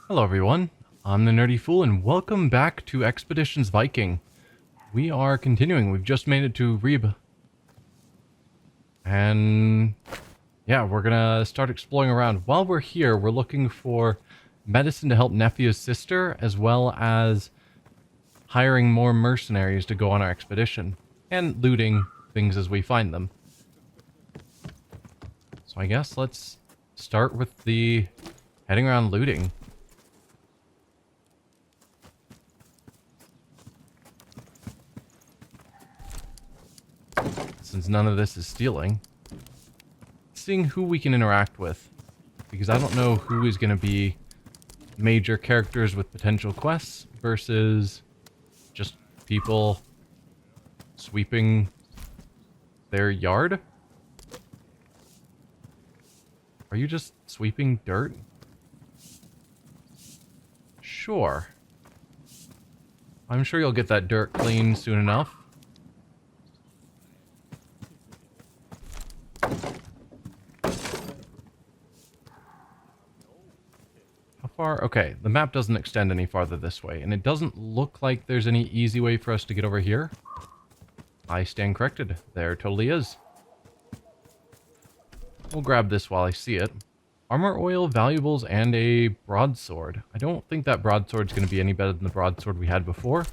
Hello everyone, I'm the Nerdy Fool and welcome back to Expeditions Viking. We are continuing, we've just made it to Rib. And yeah, we're gonna start exploring around. While we're here, we're looking for medicine to help Nephew's sister, as well as hiring more mercenaries to go on our expedition. And looting things as we find them. So I guess let's start with the heading around looting. Since none of this is stealing. Seeing who we can interact with. Because I don't know who is going to be major characters with potential quests versus just people sweeping their yard. Are you just sweeping dirt? Sure. I'm sure you'll get that dirt clean soon enough. Far? Okay, the map doesn't extend any farther this way, and it doesn't look like there's any easy way for us to get over here. I stand corrected. There totally is. We'll grab this while I see it. Armor oil, valuables, and a broadsword. I don't think that broadsword's going to be any better than the broadsword we had before.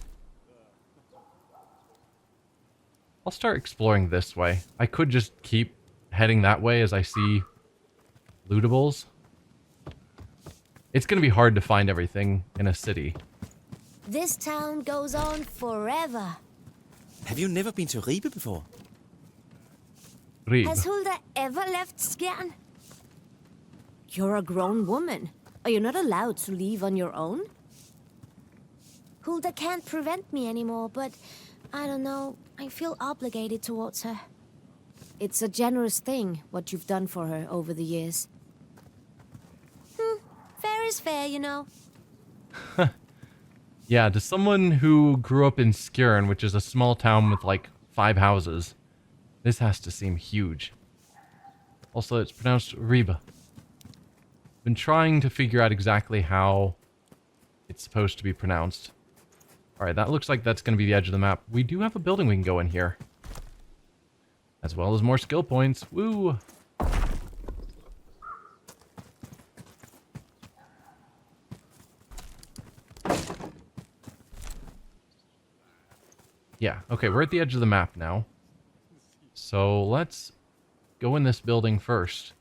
I'll start exploring this way. I could just keep heading that way as I see lootables. It's going to be hard to find everything in a city. This town goes on forever. Have you never been to Ribe before? Rib. Has Hulda ever left Skjern? You're a grown woman. Are you not allowed to leave on your own? Hulda can't prevent me anymore, but I don't know. I feel obligated towards her. It's a generous thing, what you've done for her over the years. Fair is fair, you know. Yeah, to someone who grew up in Skjern, which is a small town with like 5 houses, this has to seem huge. Also, it's pronounced Ribe. Been trying to figure out exactly how it's supposed to be pronounced. Alright, that looks like that's going to be the edge of the map. We do have a building we can go in here. As well as more skill points. Woo! Yeah, okay, we're at the edge of the map now. So let's go in this building first,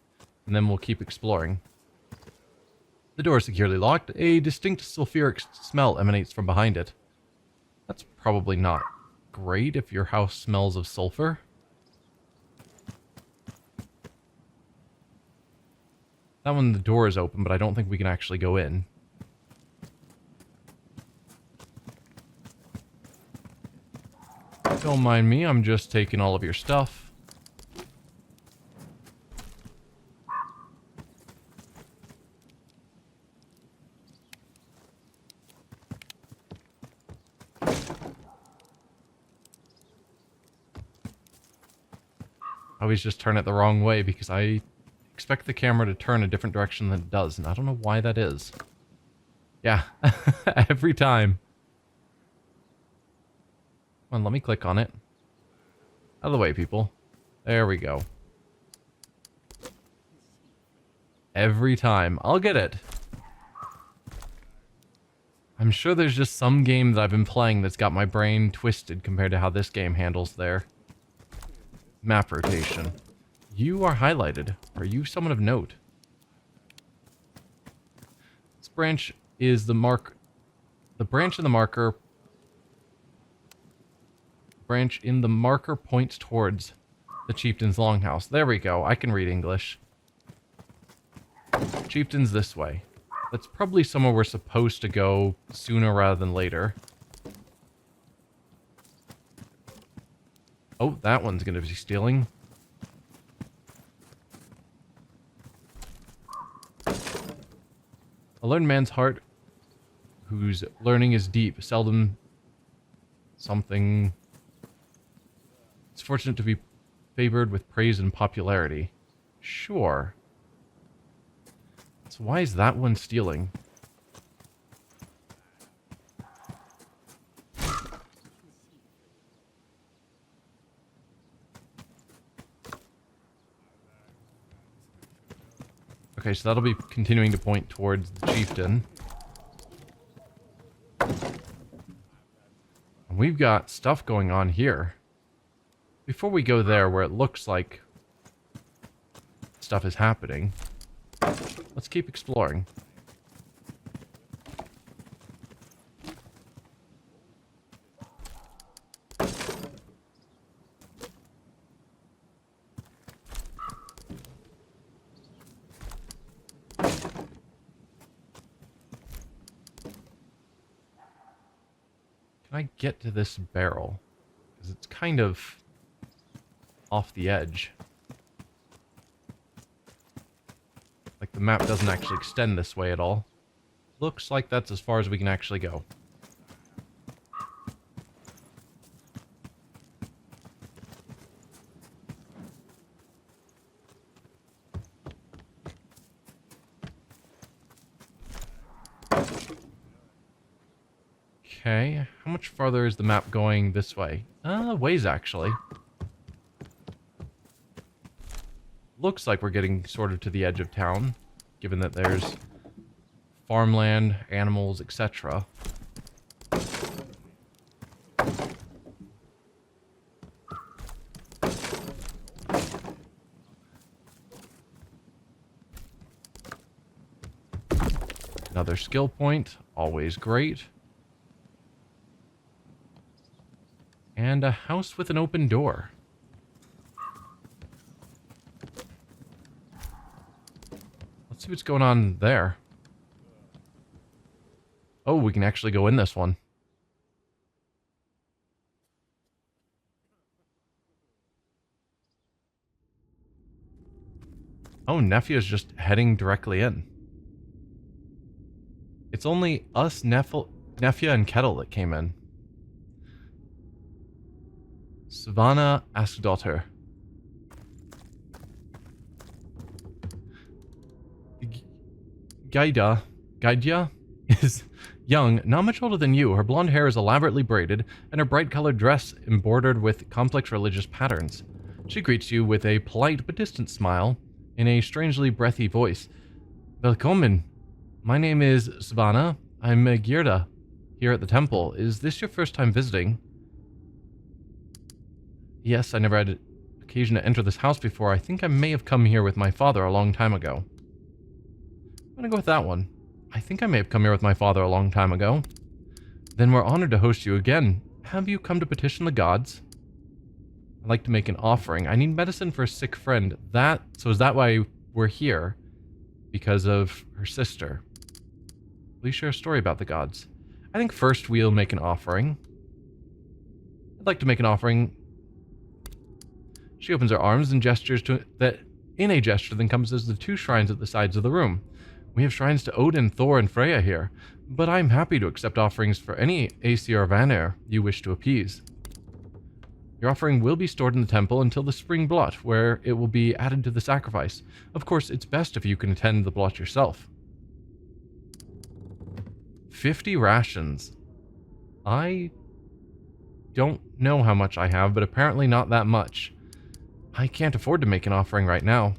and then we'll keep exploring. The door is securely locked. A distinct sulfuric smell emanates from behind it. That's probably not great if your house smells of sulfur. That one, the door is open, but I don't think we can actually go in. Don't mind me, I'm just taking all of your stuff. I always just turn it the wrong way because I expect the camera to turn a different direction than it does, and I don't know why that is. Yeah, every time. Come on, let me click on it. Out of the way, people. There we go. Every time. I'll get it. I'm sure there's just some game that I've been playing that's got my brain twisted compared to how this game handles their map rotation. You are highlighted. Are you someone of note? This branch is the mark. The branch in the marker. Branch in the marker points towards the chieftain's longhouse. There we go. I can read English. Chieftain's this way. That's probably somewhere we're supposed to go sooner rather than later. Oh, that one's going to be stealing. A learned man's heart, whose learning is deep, seldom something... It's fortunate to be favored with praise and popularity. Sure. So why is that one stealing? Okay, so that'll be continuing to point towards the chieftain. And we've got stuff going on here. Before we go there, where it looks like stuff is happening, let's keep exploring. Can I get to this barrel? Because it's kind of off the edge. Like the map doesn't actually extend this way at all. Looks like that's as far as we can actually go. Okay, how much farther is the map going this way? Ways actually. Looks like we're getting sort of to the edge of town, given that there's farmland, animals, etc. Another skill point, always great. And a house with an open door. Let's see what's going on there. Oh, we can actually go in this one. Oh, Nefia's just heading directly in. It's only us, Nefia, and Kettle that came in. Savannah Askdottir. Gaidya is young, not much older than you. Her blonde hair is elaborately braided, and her bright-colored dress embroidered with complex religious patterns. She greets you with a polite but distant smile, in a strangely breathy voice. Velkommen. My name is Savannah. I'm Gerda, here at the temple. Is this your first time visiting? Yes, I never had occasion to enter this house before. I think I may have come here with my father a long time ago. I'm gonna go with that one. I think I may have come here with my father a long time ago. Then we're honored to host you again. Have you come to petition the gods? I'd like to make an offering. I need medicine for a sick friend. So is that why we're here? Because of her sister. Please share a story about the gods. I think first we'll make an offering. I'd like to make an offering. She opens her arms and gestures in a gesture that encompasses the two shrines at the sides of the room. We have shrines to Odin, Thor, and Freya here, but I'm happy to accept offerings for any Aesir Vanir you wish to appease. Your offering will be stored in the temple until the spring blot, where it will be added to the sacrifice. Of course, it's best if you can attend the blot yourself. 50 rations. I don't know how much I have, but apparently not that much. I can't afford to make an offering right now.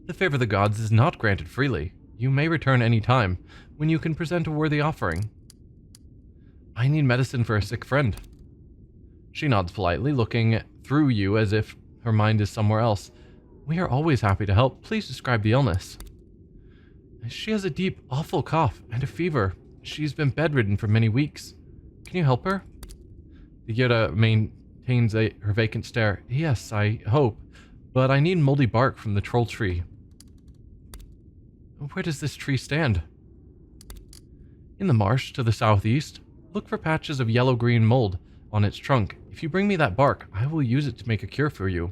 The favor of the gods is not granted freely. You may return any time, when you can present a worthy offering. I need medicine for a sick friend. She nods politely, looking through you as if her mind is somewhere else. We are always happy to help. Please describe the illness. She has a deep, awful cough and a fever. She's been bedridden for many weeks. Can you help her? The Gerda maintains her vacant stare. Yes, I hope, but I need moldy bark from the troll tree. Where does this tree stand? In the marsh to the southeast. Look for patches of yellow-green mold on its trunk. If you bring me that bark, I will use it to make a cure for you.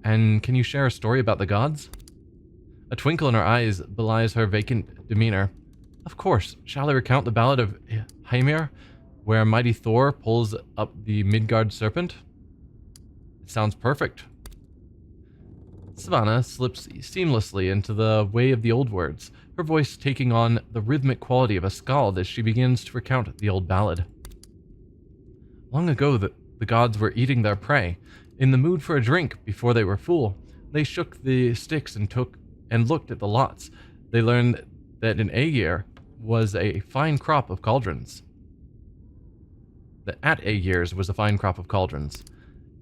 And can you share a story about the gods? A twinkle in her eyes belies her vacant demeanor. Of course. Shall I recount the ballad of Hymir, where mighty Thor pulls up the Midgard serpent? It sounds perfect. Savannah slips seamlessly into the way of the old words, her voice taking on the rhythmic quality of a skald as she begins to recount the old ballad. Long ago, the gods were eating their prey, in the mood for a drink before they were full. they shook the sticks and looked at the lots. They learned that in Aegir was a fine crop of cauldrons. That at Aegir's was a fine crop of cauldrons.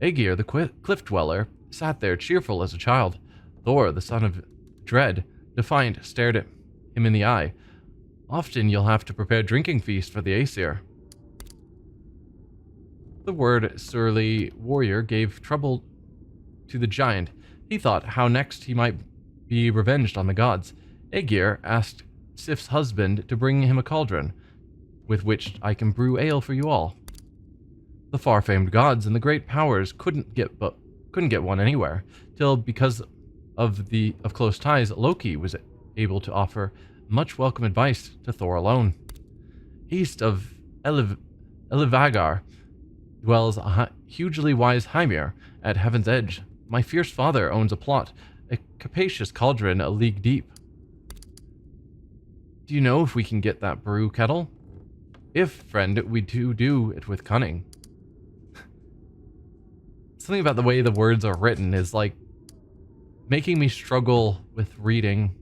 Aegir, the cliff dweller, sat there cheerful as a child. Thor, the son of Dread, defiant, stared at him in the eye. Often you'll have to prepare drinking feast for the Aesir. The word surly warrior gave trouble to the giant. He thought how next he might be revenged on the gods. Aegir asked Sif's husband to bring him a cauldron, with which I can brew ale for you all. The far-famed gods and the great powers couldn't get one anywhere, till because of close ties, Loki was able to offer much welcome advice to Thor alone. East of Elivagar dwells a hugely wise Hymir at Heaven's Edge. My fierce father owns a plot, a capacious cauldron a league deep. Do you know if we can get that brew kettle? If, friend, we do it with cunning. Something about the way the words are written is like making me struggle with reading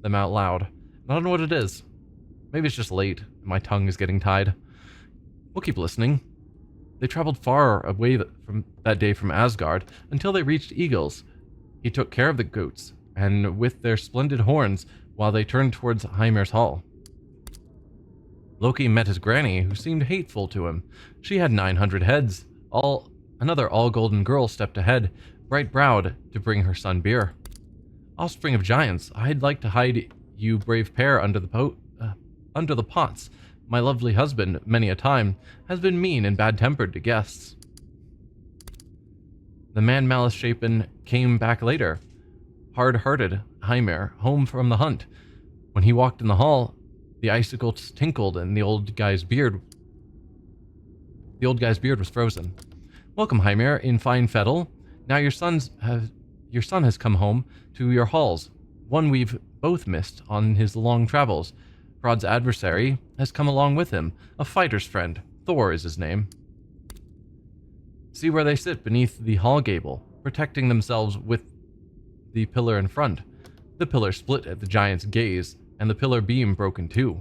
them out loud. I don't know what it is. Maybe it's just late. My tongue is getting tied. We'll keep listening. They traveled far away from that day from Asgard until they reached Eagles. He took care of the goats, and with their splendid horns, while they turned towards Hymir's hall. Loki met his granny, who seemed hateful to him. She had 900 heads. Another all-golden girl stepped ahead, bright-browed, to bring her son beer. Offspring of giants, I'd like to hide you brave pair under the pots. My lovely husband, many a time, has been mean and bad-tempered to guests. The man malice-shapen came back later, hard-hearted Hymir, home from the hunt. When he walked in the hall, the icicles tinkled and the old guy's beard was frozen. Welcome, Hymir, in fine fettle. Now your son has come home to your halls, one we've both missed on his long travels. Rod's adversary has come along with him, a fighter's friend. Thor is his name. See where they sit beneath the hall gable, protecting themselves with the pillar in front. The pillar split at the giant's gaze, and the pillar beam broke in two.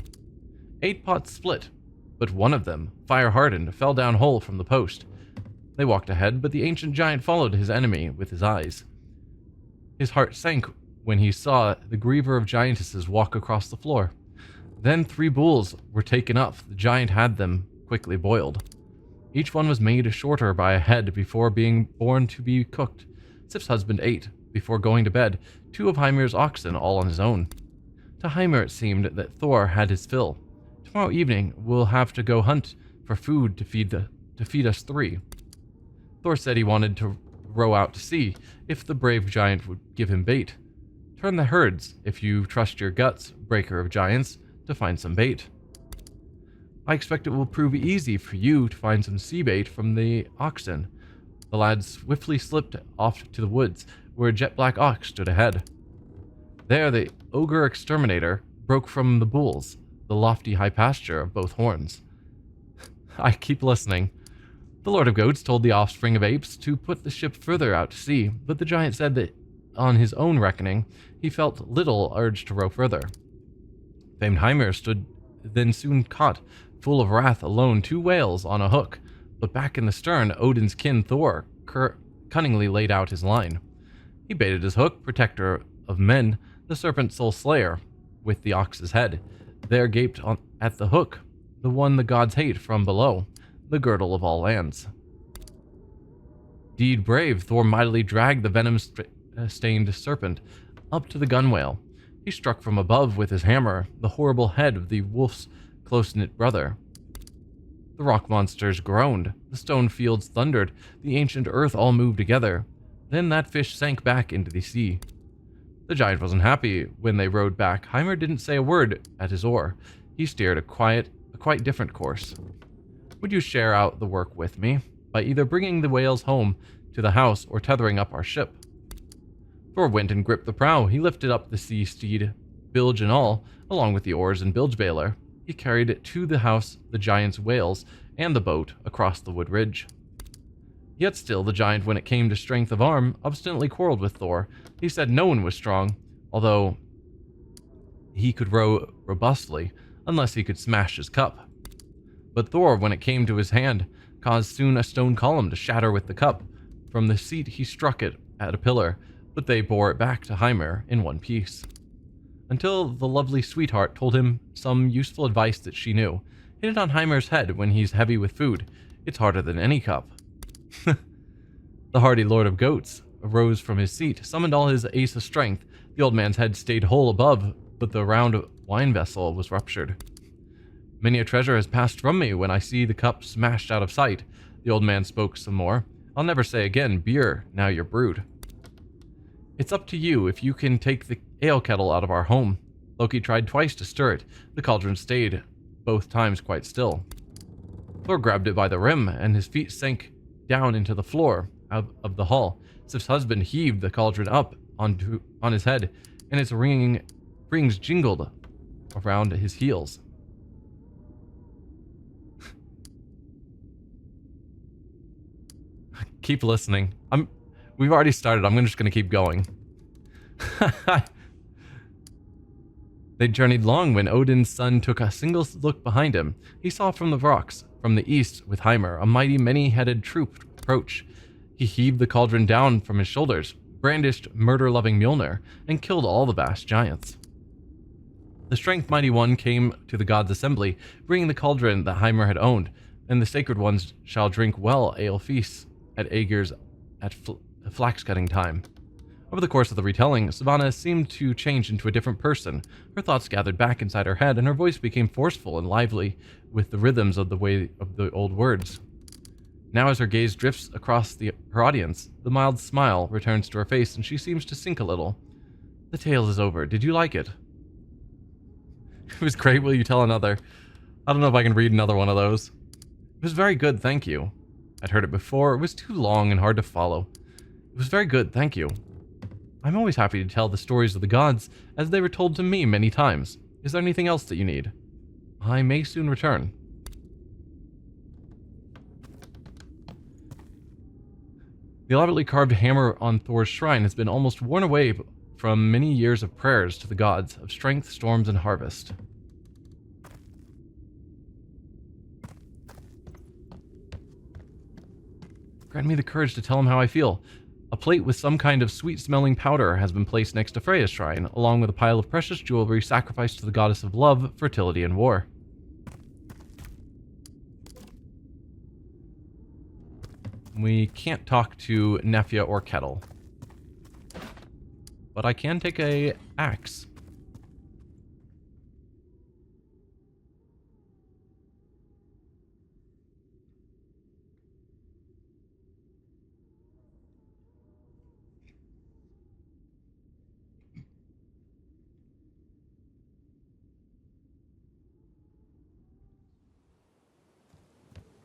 8 pots split, but one of them, fire-hardened, fell down whole from the post. They walked ahead, but the ancient giant followed his enemy with his eyes. His heart sank when he saw the griever of giantesses walk across the floor. Then 3 bulls were taken up. The giant had them quickly boiled. Each one was made shorter by a head before being born to be cooked. Sif's husband ate, before going to bed, 2 of Hymir's oxen all on his own. To Hymir it seemed that Thor had his fill. Tomorrow evening we'll have to go hunt for food to feed us 3. Thor said he wanted to row out to sea if the brave giant would give him bait. Turn the herds, if you trust your guts, breaker of giants, to find some bait. I expect it will prove easy for you to find some sea bait from the oxen. The lad swiftly slipped off to the woods, where a jet-black ox stood ahead. There the ogre exterminator broke from the bulls, the lofty high pasture of both horns. I keep listening. The Lord of Goats told the offspring of apes to put the ship further out to sea, but the giant said that, on his own reckoning, he felt little urge to row further. Famed Hymir stood then soon caught, full of wrath, alone 2 whales on a hook, but back in the stern, Odin's kin Thor cunningly laid out his line. He baited his hook, protector of men, the serpent soul slayer, with the ox's head. There gaped at the hook, the one the gods hate from below, the girdle of all lands. Deed brave, Thor mightily dragged the venom-stained serpent up to the gunwale. He struck from above with his hammer the horrible head of the wolf's close-knit brother. The rock monsters groaned, the stone fields thundered, the ancient earth all moved together. Then that fish sank back into the sea. The giant wasn't happy when they rowed back. Hymir didn't say a word at his oar. He steered a quite different course. Would you share out the work with me, by either bringing the whales home to the house or tethering up our ship? Thor went and gripped the prow. He lifted up the sea steed, bilge and all, along with the oars and bilge bailer. He carried to the house the giant's whales and the boat across the wood ridge. Yet still, the giant, when it came to strength of arm, obstinately quarreled with Thor. He said no one was strong, although he could row robustly, unless he could smash his cup. But Thor, when it came to his hand, caused soon a stone column to shatter with the cup. From the seat he struck it at a pillar, but they bore it back to Hymir in one piece. Until the lovely sweetheart told him some useful advice that she knew. Hit it on Hymir's head when he's heavy with food. It's harder than any cup. The hardy Lord of Goats arose from his seat, summoned all his ace of strength. The old man's head stayed whole above, but the round wine vessel was ruptured. Many a treasure has passed from me when I see the cup smashed out of sight. The old man spoke some more. I'll never say again, beer, now you're brewed. It's up to you if you can take the ale kettle out of our home. Loki tried twice to stir it. The cauldron stayed, both times quite still. Thor grabbed it by the rim, and his feet sank down into the floor of the hall. Sif's husband heaved the cauldron up on his head, and its rings jingled around his heels. Keep listening. We've already started. I'm just going to keep going. They journeyed long when Odin's son took a single look behind him. He saw from the rocks, from the east, with Hymir, a mighty many-headed troop approach. He heaved the cauldron down from his shoulders, brandished murder-loving Mjolnir, and killed all the vast giants. The strength mighty one came to the gods' assembly, bringing the cauldron that Hymir had owned, and the sacred ones shall drink well ale feasts at Aegir's at flax-cutting time. Over the course of the retelling, Savannah seemed to change into a different person. Her thoughts gathered back inside her head, and her voice became forceful and lively with the rhythms of the old words. Now as her gaze drifts across her audience, the mild smile returns to her face, and she seems to sink a little. The tale is over. Did you like it? It was great. Will you tell another? I don't know if I can read another one of those. It was very good, thank you. I'd heard it before. It was too long and hard to follow. It was very good, thank you. I'm always happy to tell the stories of the gods, as they were told to me many times. Is there anything else that you need? I may soon return. The elaborately carved hammer on Thor's shrine has been almost worn away from many years of prayers to the gods of strength, storms, and harvest. Grant me the courage to tell him how I feel. A plate with some kind of sweet-smelling powder has been placed next to Freya's shrine, along with a pile of precious jewelry sacrificed to the goddess of love, fertility, and war. We can't talk to Nefja or Kettle. But I can take a axe.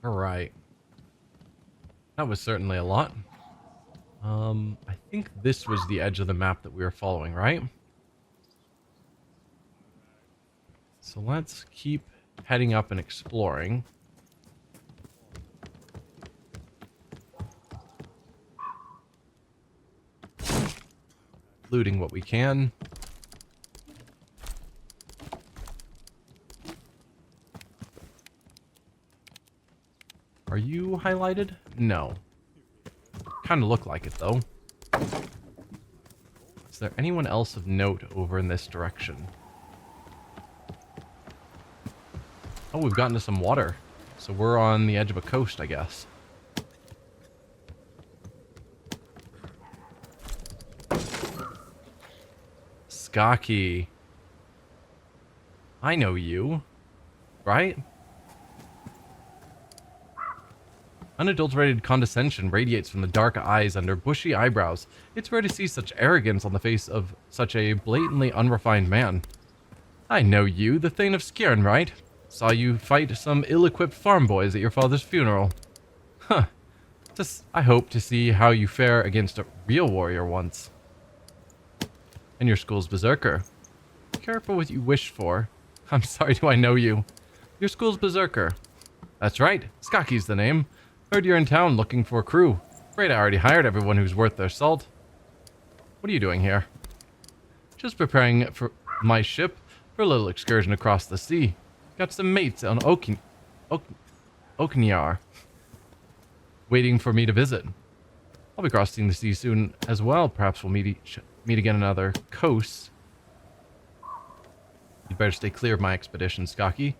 Alright. That was certainly a lot. I think this was the edge of the map that we were following, right? So let's keep heading up and exploring. Looting what we can. Are you highlighted? No. Kind of look like it, though. Is there anyone else of note over in this direction? Oh, we've gotten to some water. So we're on the edge of a coast, I guess. Skaki. I know you. Right? Unadulterated condescension radiates from the dark eyes under bushy eyebrows. It's rare to see such arrogance on the face of such a blatantly unrefined man. I know you, the Thane of Skjern, right? Saw you fight some ill-equipped farm boys at your father's funeral. Huh. I hope to see how you fare against a real warrior once. And your school's berserker. Careful what you wish for. I'm sorry, do I know you? Your school's berserker. That's right, Skaki's the name. Heard you're in town looking for a crew. Afraid I already hired everyone who's worth their salt. What are you doing here? Just preparing for my ship for a little excursion across the sea. Got some mates on Oknyar waiting for me to visit. I'll be crossing the sea soon as well. Perhaps we'll meet again on other coasts. You'd better stay clear of my expedition, Skaki.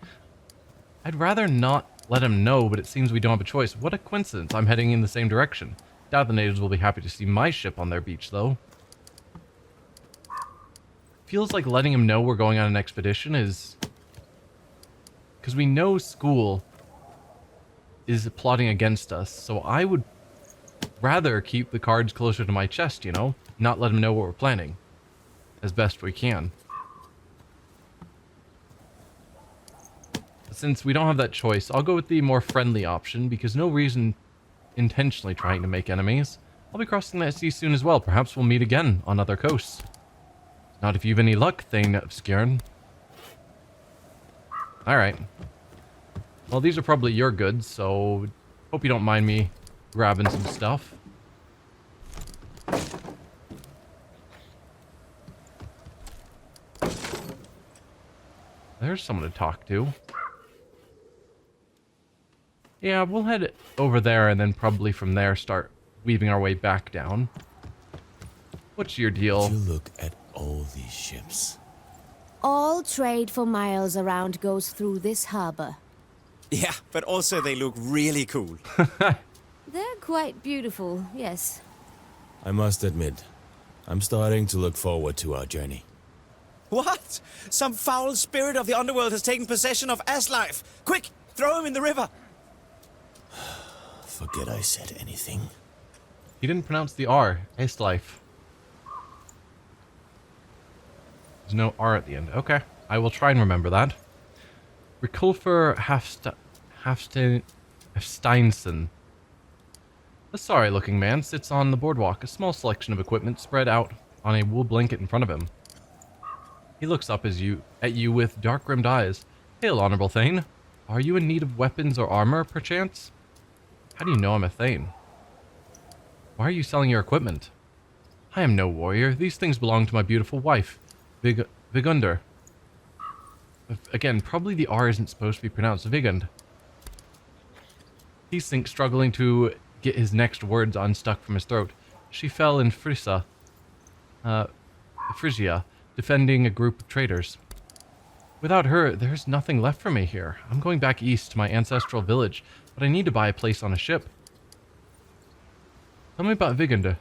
I'd rather not let him know, but it seems we don't have a choice. What a coincidence. I'm heading in the same direction. Doubt the natives will be happy to see my ship on their beach, though. Feels like letting him know we're going on an expedition is... because we know school is plotting against us, so I would rather keep the cards closer to my chest, you know? Not let him know what we're planning. As best we can. Since we don't have that choice, I'll go with the more friendly option, because no reason intentionally trying to make enemies. I'll be crossing that sea soon as well. Perhaps we'll meet again on other coasts. Not if you've any luck, Thane of Skjern. Alright. Well, these are probably your goods, so hope you don't mind me grabbing some stuff. There's someone to talk to. Yeah, we'll head over there and then probably from there start weaving our way back down. What's your deal? Would you look at all these ships? All trade for miles around goes through this harbor. Yeah, but also they look really cool. They're quite beautiful, yes. I must admit, I'm starting to look forward to our journey. What? Some foul spirit of the underworld has taken possession of Aslife. Quick, throw him in the river. Forget I said anything. He didn't pronounce the R. Estlife. There's no R at the end. Okay. I will try and remember that. Rikulfer Hafsteinson. A sorry-looking man sits on the boardwalk, a small selection of equipment spread out on a wool blanket in front of him. He looks up at you with dark-rimmed eyes. Hail, Honorable Thane. Are you in need of weapons or armor, perchance? How do you know I'm a Thane? Why are you selling your equipment? I am no warrior. These things belong to my beautiful wife, Vigundr. Again, probably the R isn't supposed to be pronounced Vigund. He sinks, struggling to get his next words unstuck from his throat. She fell in Frisia, defending a group of traders. Without her, there's nothing left for me here. I'm going back east to my ancestral village, but I need to buy a place on a ship. Tell me about Vigundr.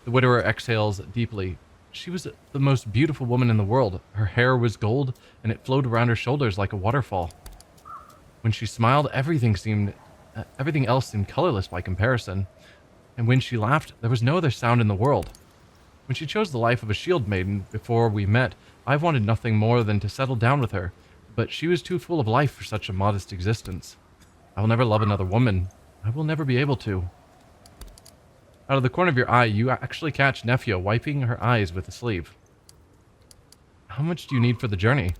The widower exhales deeply. She was the most beautiful woman in the world. Her hair was gold, and it flowed around her shoulders like a waterfall. When she smiled, everything else seemed colorless by comparison. And when she laughed, there was no other sound in the world. When she chose the life of a shield maiden before we met, I wanted nothing more than to settle down with her, but she was too full of life for such a modest existence. I will never love another woman. I will never be able to. Out of the corner of your eye, you actually catch Nefia wiping her eyes with a sleeve. How much do you need for the journey?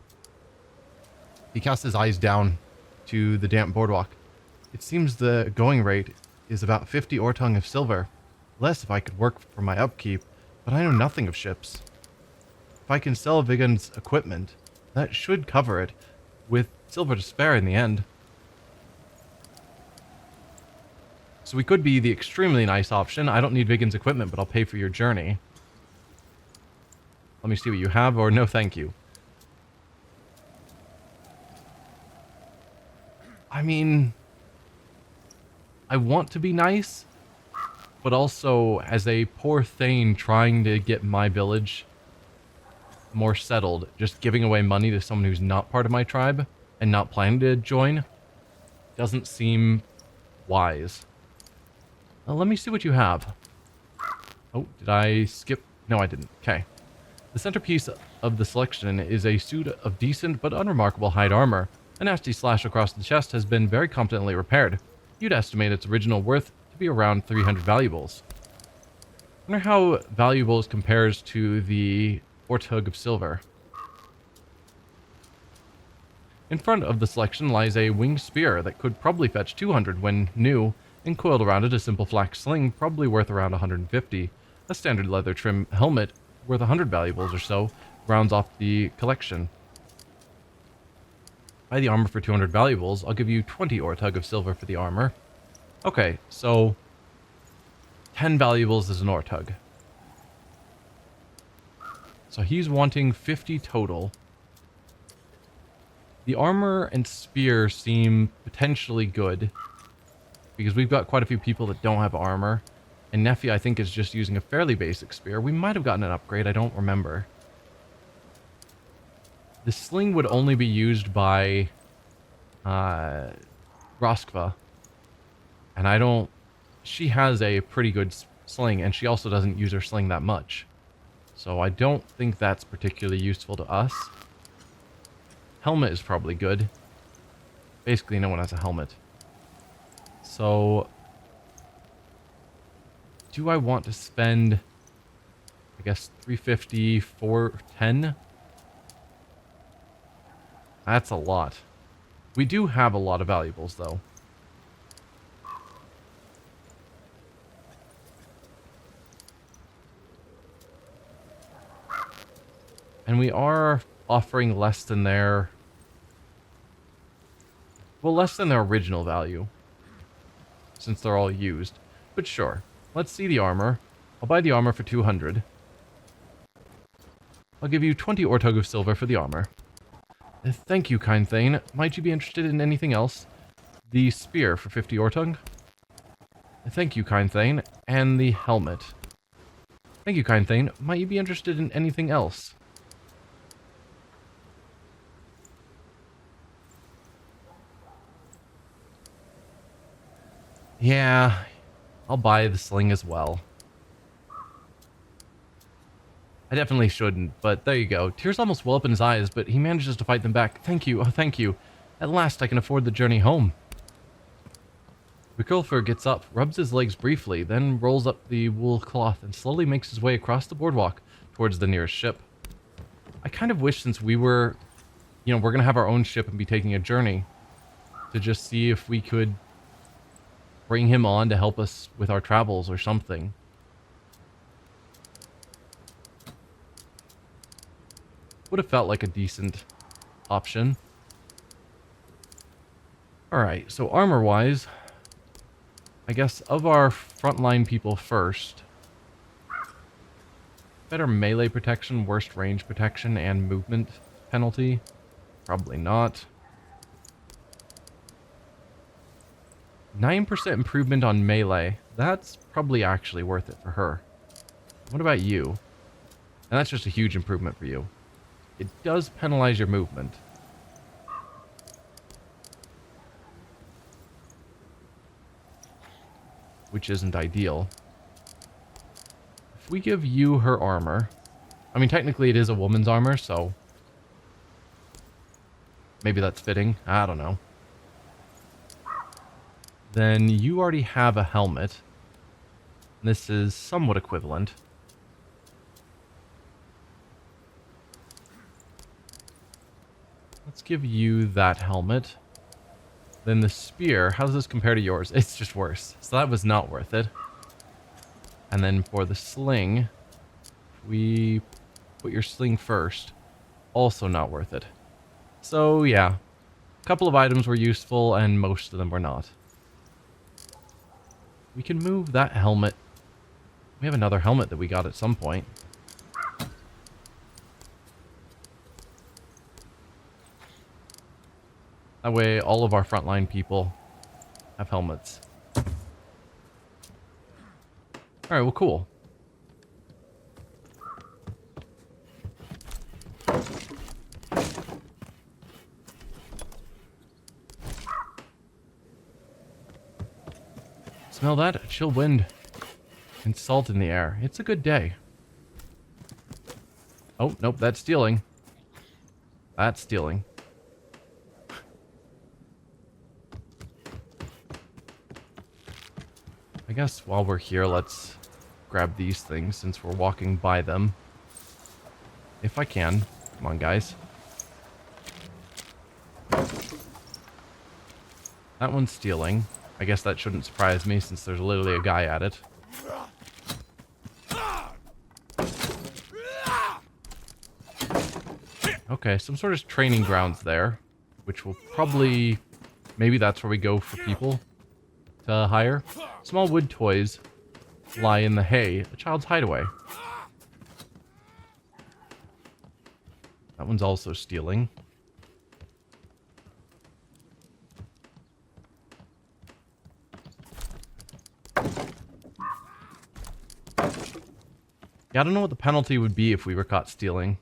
He casts his eyes down to the damp boardwalk. It seems the going rate is about 50 ortung of silver. Less if I could work for my upkeep, but I know nothing of ships. If I can sell Vigund's equipment, that should cover it, with silver to spare in the end. So we could be the extremely nice option. I don't need Vigund's equipment, but I'll pay for your journey. Let me see what you have, or no thank you. I mean, I want to be nice, but also as a poor Thane trying to get my village more settled, just giving away money to someone who's not part of my tribe and not planning to join doesn't seem wise. Let me see what you have. Oh, did I skip? No, I didn't. Okay. The centerpiece of the selection is a suit of decent but unremarkable hide armor. A nasty slash across the chest has been very competently repaired. You'd estimate its original worth to be around 300 valuables. I wonder how valuables compares to the Ortug of silver. In front of the selection lies a winged spear that could probably fetch 200 when new, And coiled around it, a simple flax sling, probably worth around 150. A standard leather trim helmet, worth 100 valuables or so, rounds off the collection. Buy the armor for 200 valuables. I'll give you 20 Ortug of silver for the armor. Okay, so 10 valuables is an Ortug. So he's wanting 50 total. The armor and spear seem potentially good, because we've got quite a few people that don't have armor. And Nephi, I think, is just using a fairly basic spear. We might have gotten an upgrade, I don't remember. The sling would only be used by Roskva. And I don't... She has a pretty good sling, and she also doesn't use her sling that much. So I don't think that's particularly useful to us. Helmet is probably good. Basically, no one has a helmet. So... do I want to spend, I guess, 350 for 10? That's a lot. We do have a lot of valuables, though. And we are offering less than their... well, less than their original value, since they're all used. But sure. Let's see the armor. I'll buy the armor for 200. I'll give you 20 Ortug of silver for the armor. Thank you, kind Thane. Might you be interested in anything else? The spear for 50 Ortug. Thank you, kind Thane. And the helmet. Thank you, kind Thane. Might you be interested in anything else? Yeah, I'll buy the sling as well. I definitely shouldn't, but there you go. Tears almost well up in his eyes, but he manages to fight them back. Thank you, oh thank you. At last I can afford the journey home. Riculfer gets up, rubs his legs briefly, then rolls up the wool cloth and slowly makes his way across the boardwalk towards the nearest ship. I kind of wish, since we were, you know, we're going to have our own ship and be taking a journey, to just see if we could bring him on to help us with our travels or something. Would have felt like a decent option. Alright, so armor-wise, I guess of our frontline people first, better melee protection, worst range protection, and movement penalty? Probably not. 9% improvement on melee. That's probably actually worth it for her. What about you? And that's just a huge improvement for you. It does penalize your movement. Which isn't ideal. If we give you her armor... I mean, technically it is a woman's armor, so... maybe that's fitting. I don't know. Then you already have a helmet. This is somewhat equivalent. Let's give you that helmet. Then the spear, how does this compare to yours? It's just worse. So that was not worth it. And then for the sling, we put your sling first. Also not worth it. So yeah, a couple of items were useful and most of them were not. We can move that helmet. We have another helmet that we got at some point. That way all of our frontline people have helmets. Alright, well cool. Smell that? A chill wind and salt in the air. It's a good day. Oh, nope, that's stealing. That's stealing. I guess while we're here, let's grab these things since we're walking by them. If I can. Come on, guys. That one's stealing. I guess that shouldn't surprise me since there's literally a guy at it. Okay, some sort of training grounds there, which will probably... Maybe that's where we go for people to hire. Small wood toys lie in the hay. A child's hideaway. That one's also stealing. Yeah, I don't know what the penalty would be if we were caught stealing.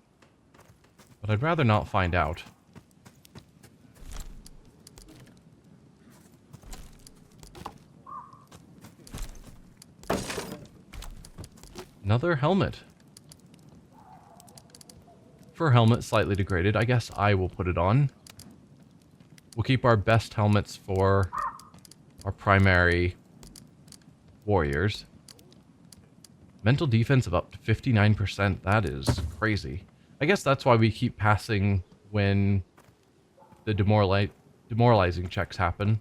But I'd rather not find out. Another helmet. Fur helmet, slightly degraded. I guess I will put it on. We'll keep our best helmets for our primary warriors. Mental defense of up to 59%. That is crazy. I guess that's why we keep passing when the demoralizing checks happen.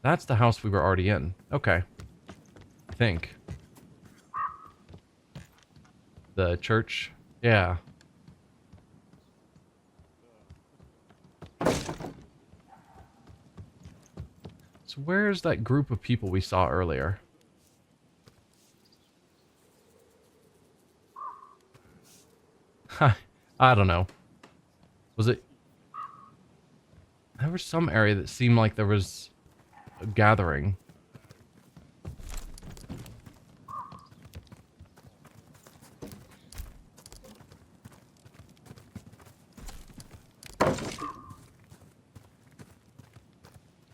That's the house we were already in. Okay. I think. The church. Yeah. So where's that group of people we saw earlier? I don't know. Was it... There was some area that seemed like there was a gathering.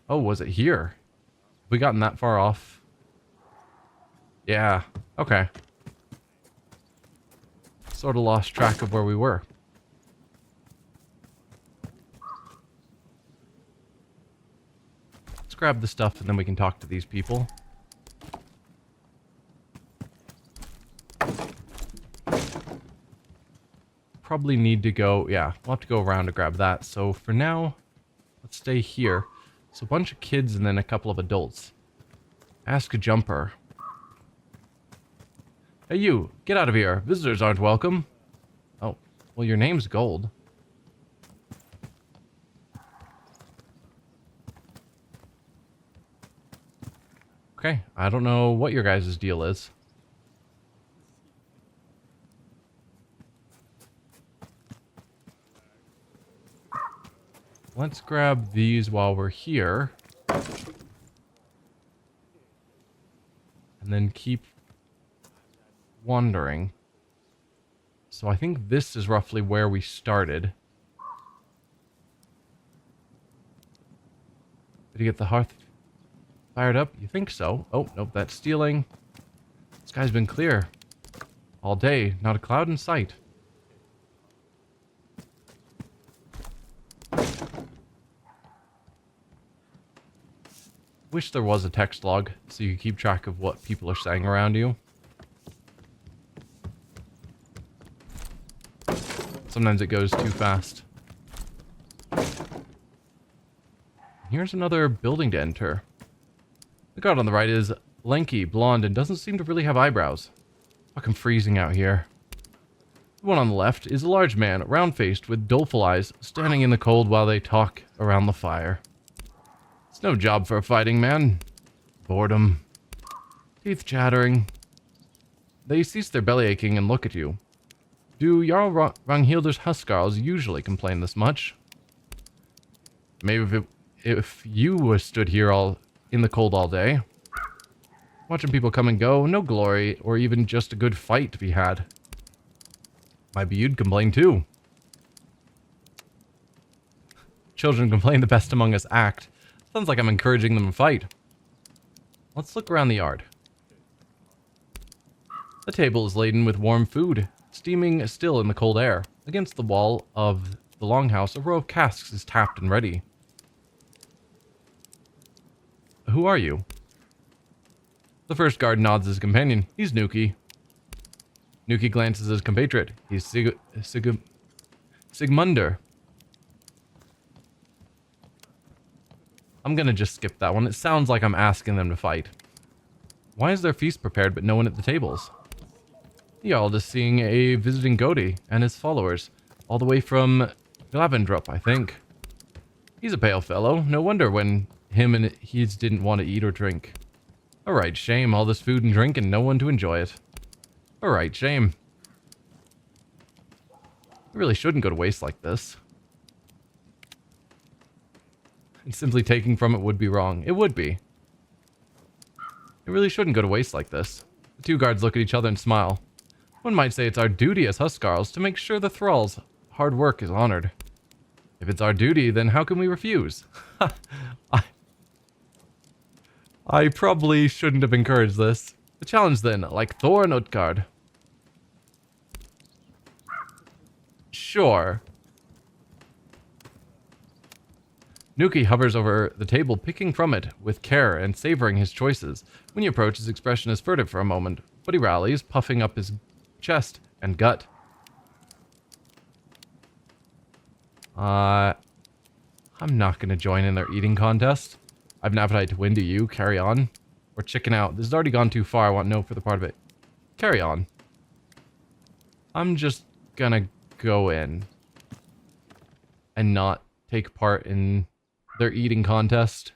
Oh, was it here? Have we gotten that far off? Yeah. Okay. Sort of lost track of where we were. Let's grab the stuff and then we can talk to these people. Probably need to go... Yeah, we'll have to go around to grab that. So for now, let's stay here. So a bunch of kids and then a couple of adults. Ask a jumper. Hey you, get out of here. Visitors aren't welcome. Oh, well your name's Gold. Okay, I don't know what your guys' deal is. Let's grab these while we're here. And then keep wandering. So I think this is roughly where we started. Did you get the hearth fired up? You think so? Oh, nope, that's stealing. This guy's been clear all day. Not a cloud in sight. Wish there was a text log so you could keep track of what people are saying around you. Sometimes it goes too fast. Here's another building to enter. The guard on the right is lanky, blonde, and doesn't seem to really have eyebrows. Fucking freezing out here. The one on the left is a large man, round-faced with doleful eyes, standing in the cold while they talk around the fire. It's no job for a fighting man. Boredom. Teeth chattering. They cease their belly aching and look at you. Do Jarl Ranghilder's huscarls usually complain this much? Maybe if you were stood here all in the cold all day. Watching people come and go, no glory or even just a good fight to be had. Might be you'd complain too. Children complain, the best among us act. Sounds like I'm encouraging them to fight. Let's look around the yard. The table is laden with warm food, steaming still in the cold air. Against the wall of the longhouse, a row of casks is tapped and ready. Who are you? The first guard nods his companion. He's Nuki. Nuki glances at his compatriot. He's Sigmunder. I'm gonna just skip that one. It sounds like I'm asking them to fight. Why is their feast prepared but no one at the tables? The Jarl is seeing a visiting Godi and his followers, all the way from Glavendrup, I think. He's a pale fellow. No wonder when him and his didn't want to eat or drink. Alright, shame. All this food and drink and no one to enjoy it. Alright, shame. I really shouldn't go to waste like this. And simply taking from it would be wrong. It would be. It really shouldn't go to waste like this. The two guards look at each other and smile. One might say it's our duty as huscarls to make sure the thrall's hard work is honored. If it's our duty, then how can we refuse? I probably shouldn't have encouraged this. The challenge then, like Thor and Utgard. Sure. Nuki hovers over the table, picking from it with care and savoring his choices. When you approach, his expression is furtive for a moment, but he rallies, puffing up his chest and gut. I'm not going to join in their eating contest. I have an appetite to win. Do you? Carry on. Or chicken out. This has already gone too far. I want no further part of it. Carry on. I'm just gonna go in and not take part in their eating contest.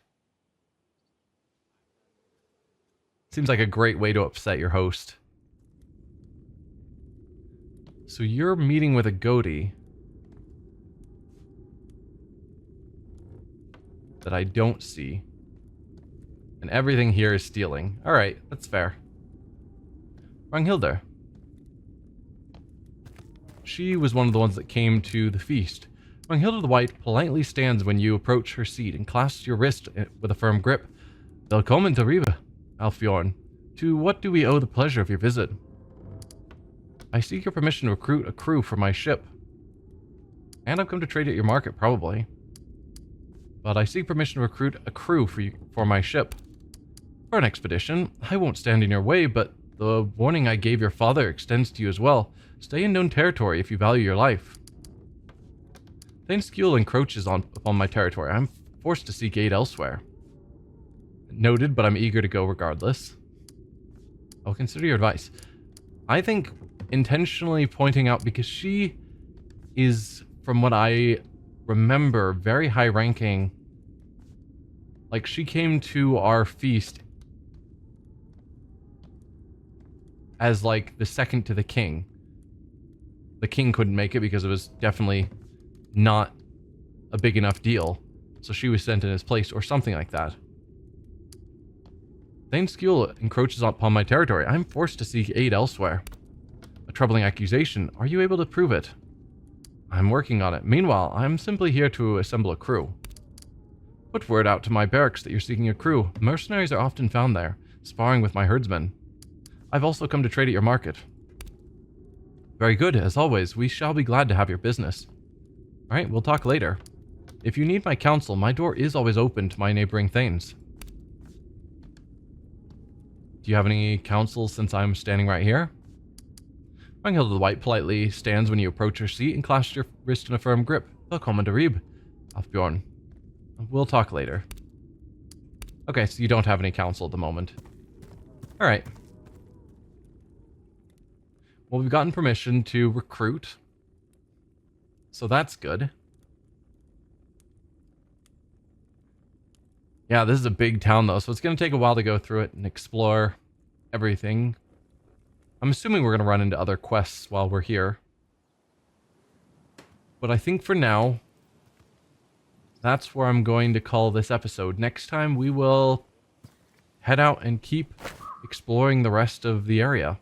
Seems like a great way to upset your host. So you're meeting with a Godi that I don't see. And everything here is stealing. Alright, that's fair. Ranghilder. She was one of the ones that came to the feast. Ranghilder the White politely stands when you approach her seat and clasps your wrist with a firm grip. Velkommen to Ribe, Alfjorn. To what do we owe the pleasure of your visit? I seek your permission to recruit a crew for my ship. And I've come to trade at your market, probably. But I seek permission to recruit a crew for my ship. For an expedition, I won't stand in your way, but the warning I gave your father extends to you as well. Stay in known territory if you value your life. Thane Skule encroaches upon my territory. I'm forced to seek aid elsewhere. Noted, but I'm eager to go regardless. I'll consider your advice. I think intentionally pointing out, because she is, from what I remember, very high ranking. Like, she came to our feast as, like, the second to the king. The king couldn't make it because it was definitely not a big enough deal. So she was sent in his place, or something like that. Thane Skule encroaches upon my territory. I'm forced to seek aid elsewhere. A troubling accusation. Are you able to prove it? I'm working on it. Meanwhile, I'm simply here to assemble a crew. Put word out to my barracks that you're seeking a crew. Mercenaries are often found there, sparring with my herdsmen. I've also come to trade at your market. Very good. As always, we shall be glad to have your business. Alright, we'll talk later. If you need my counsel, my door is always open to my neighboring thanes. Do you have any counsel since I'm standing right here? Ranghilder the White politely stands when you approach her seat and clasps your wrist in a firm grip. Velkommen to Ribe, Alfbjorn. We'll talk later. Okay, so you don't have any counsel at the moment. Alright. Well, we've gotten permission to recruit. So that's good. Yeah, this is a big town though, so it's going to take a while to go through it and explore everything. I'm assuming we're going to run into other quests while we're here. But I think for now, that's where I'm going to call this episode. Next time we will head out and keep exploring the rest of the area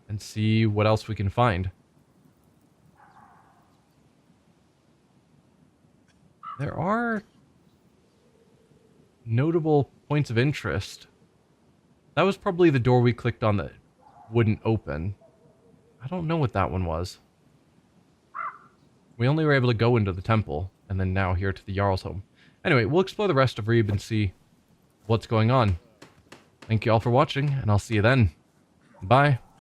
and see what else we can find. There are notable points of interest. That was probably the door we clicked on that wouldn't open. I don't know what that one was. We only were able to go into the temple, and then now here to the Jarl's home. Anyway, we'll explore the rest of Ribe and see what's going on. Thank you all for watching, and I'll see you then. Bye.